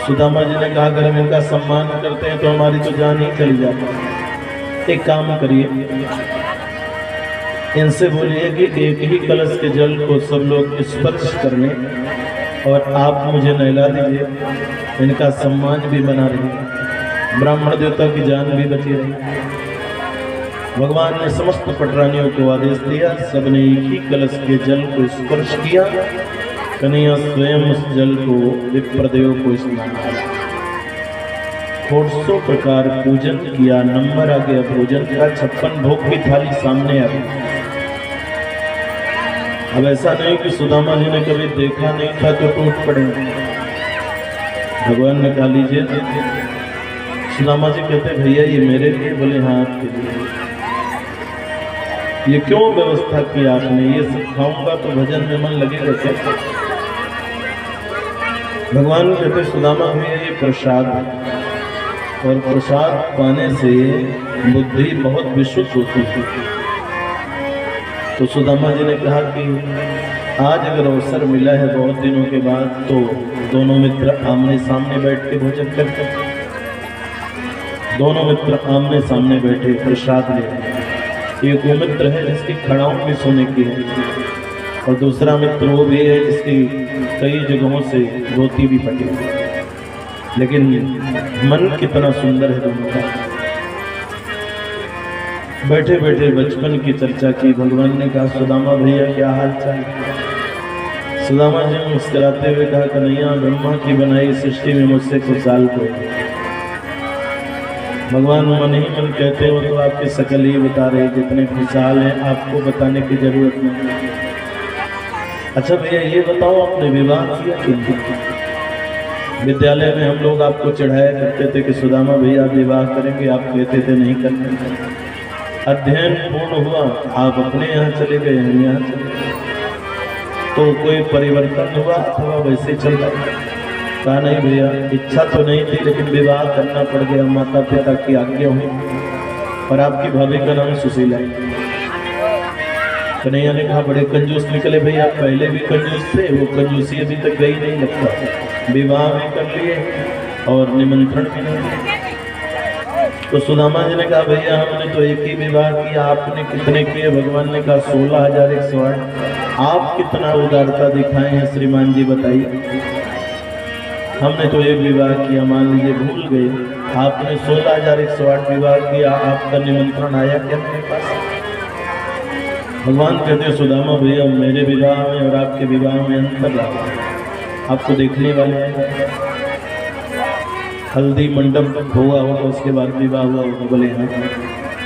सुदामा जी ने कहा अगर हम इनका सम्मान करते हैं तो हमारी तो जान ही चली जाती। एक काम करिए, इनसे बोलिए कि एक ही कलश के जल को सब लोग स्पर्श कर लें और आप मुझे नहला दीजिए, इनका सम्मान भी बना रहे, ब्राह्मण देवता की जान भी बची रही। भगवान ने समस्त पटरानियों को आदेश दिया, सबने एक ही कलश के जल को स्पर्श किया। कन्हैया स्वयं उस जल को विप्रदेव को स्नान किया, 400 प्रकार पूजन किया, नंबर आ गया भोजन का, 56 भोग की थाली सामने आ गई। अब ऐसा नहीं कि सुदामा जी ने कभी देखा नहीं था तो टूट पड़े। भगवान ने कहा लीजिए। सुदामा जी कहते भैया ये मेरे लिए? बोले हाँ आपके लिए। ये क्यों व्यवस्था की आपने? ये सब खाऊंगा तो भजन में मन लगेगा क्या? भगवान कहते सुदामा भैया ये प्रसाद है और प्रसाद पाने से बुद्धि बहुत विशुद्ध होती है। तो सुदामा जी ने कहा कि आज अगर अवसर मिला है बहुत दिनों के बाद तो दोनों मित्र आमने सामने बैठ के भोजन करते। दोनों मित्र आमने सामने बैठे प्रसाद ले। एक वो मित्र है जिसकी खड़ाऊ भी सोने की है और दूसरा मित्र वो भी है जिसकी कई जगहों से धोती भी फटी, लेकिन मन कितना सुंदर है दोनों का। बैठे बैठे बचपन की चर्चा की। भगवान ने कहा सुदामा भैया क्या हाल चाल? सुदामा जी ने मुस्कुराते हुए कहा कन्हैया ब्रह्मा की बनाई सृष्टि में मुझसे कुछ साल कोई। भगवान मन ही मन कहते हो तो आपकी शकल ही बता रहे, जितने खुशहाल हैं आपको बताने की जरूरत नहीं। अच्छा भैया ये बताओ आपने विवाह किया कि नहीं? विद्यालय में हम लोग आपको चढ़ाया करते थे कि सुदामा भैया आप विवाह करेंगे, आप कहते थे नहीं करते। अध्ययन पूर्ण हुआ, आप अपने यहाँ चले गए, हम यहाँ चले गए, तो कोई परिवर्तन हुआ अथवा वैसे चल रहा? कहा नहीं भैया इच्छा तो नहीं थी लेकिन विवाह करना पड़ गया, माता पिता की आज्ञा हुई। और आपकी भाभी का नाम सुशीला। कन्हैया ने कहा बड़े कंजूस निकले भैया, पहले भी कंजूस थे, वो कंजूसी अभी तक गई नहीं लगता। विवाह भी कर लिए और निमंत्रण भी नहीं। तो सुदामा जी ने कहा भैया हमने तो एक ही विवाह किया, आपने कितने किए? भगवान ने कहा 16,108। आप कितना उदारता दिखाए हैं श्रीमान जी बताइए। हमने तो एक विवाह किया, मान लीजिए भूल गए, आपने 16,108 विवाह किया, आपका निमंत्रण आया क्या मेरे पास? भगवान कहते सुदामा भैया मेरे विवाह में और आपके विवाह में अंतर रहा, आपको देखने वाले हैं। हल्दी मंडप हुआ होगा उसके बाद विवाह हुआ होगा, बोले हाँ।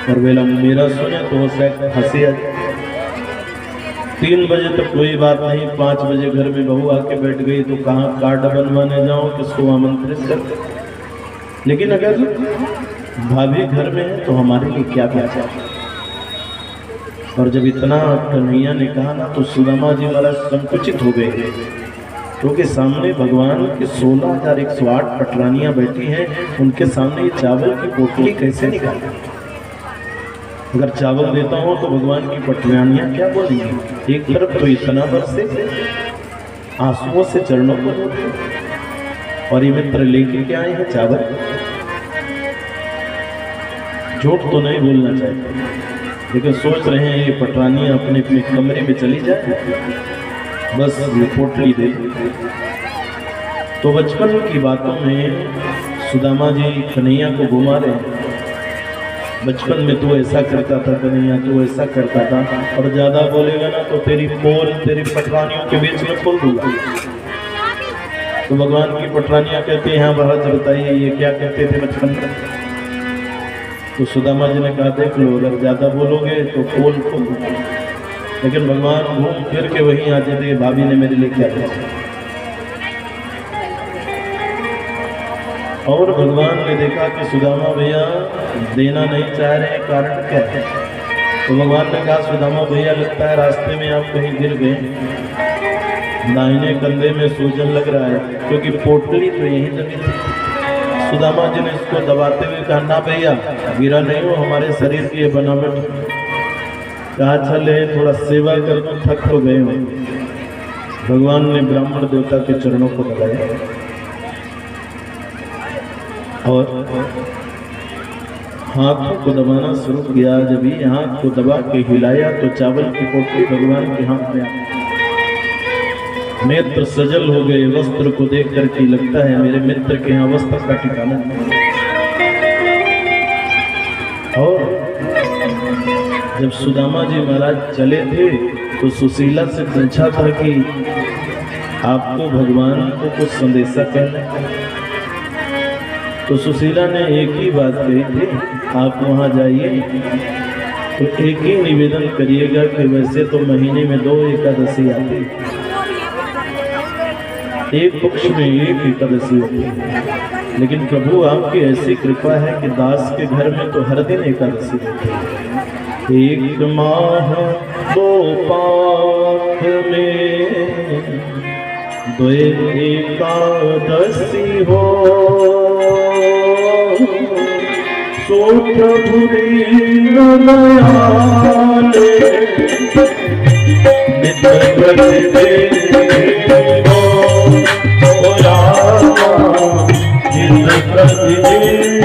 और बेला मेरा सुने तो शायद हंसी आ जाए। 3 बजे तक कोई बात नहीं, 5 बजे घर में बहू आके बैठ गई तो कहाँ कार्ड बनवाने जाओ, किसको आमंत्रित कर। लेकिन अगर भाभी घर में है तो हमारे लिए क्या क्या चाहिए? और जब इतना कन्हैया ने कहा ना तो सुदामा जी महाराज संकुचित हो गए, क्योंकि सामने भगवान की 16,108 पटरानियां बैठी हैं, उनके सामने ये चावल की पोटली कैसे निकाले? अगर चावल देता हूँ तो भगवान की पटरानियां क्या बोलेंगी? एक तरफ तो इतना बरसे आंसुओं से चरणों को धोते और ये मित्र लेके क्या आए हैं चावल। झूठ तो नहीं बोलना चाहिए, लेकिन सोच रहे हैं ये पटरानियां अपने अपने कमरे में चली जाए, बस ये पोटली दे। तो बचपन की बातों में सुदामा जी कन्हैया को घुमा रहे हैं। बचपन में तू ऐसा करता था कन्हैया, तू ऐसा करता था, और ज्यादा बोलेगा ना तो तेरी पोल तेरी पटरानियों के बीच में खोल दूंगा। तो भगवान की पटरानियां कहती हैं हाँ महाराज बताइए ये क्या कहते थे बचपन में? तो सुदामा जी ने कहा देख लो अगर ज्यादा बोलोगे तो पोल खोल दूंगा। लेकिन भगवान घूम फिर के वहीं आ जाते भाभी ने मेरे लिए क्या भेजा। और भगवान ने देखा कि सुदामा भैया देना नहीं चाह रहे, कारण क्या है? तो भगवान ने कहा सुदामा भैया लगता है रास्ते में आप कहीं गिर गए, दाहिने कंधे में सूजन लग रहा है, क्योंकि पोटली तो यहीं लगी थी। सुदामा जी ने इसको दबाते हुए कहा ना भैया गिरा नहीं हो, हमारे शरीर की बनावट। कहा चले थोड़ा सेवा कर दो, थक तो गए हो। भगवान ने ब्राह्मण देवता के चरणों को दबाया और हाथों को दबाना शुरू किया। जब ये हाथ को दबा के हिलाया तो चावल की पोटली भगवान के हाथ में आ गई। नेत्र सजल हो गए। वस्त्र को देख करके लगता है मेरे मित्र के यहाँ वस्त्र का ठिकाना नहीं। और जब सुदामा जी महाराज चले थे तो सुशीला से पूछा था कि आपको भगवान को कुछ संदेशा कहना है। तो सुशीला ने एक ही बात कही थी, आप वहां जाइए तो एक ही निवेदन करिएगा कि वैसे तो महीने में 2 एकादशी आती है, एक पक्ष में एक एकादशी होती है, लेकिन प्रभु आपकी ऐसी कृपा है कि दास के घर में तो हर दिन एकादशी होती है। एक माह 2 पाख में 2 एकादशी हो, सो प्रभु दीन दयाले नित प्रतिदिन हो रामा नित प्रतिदिन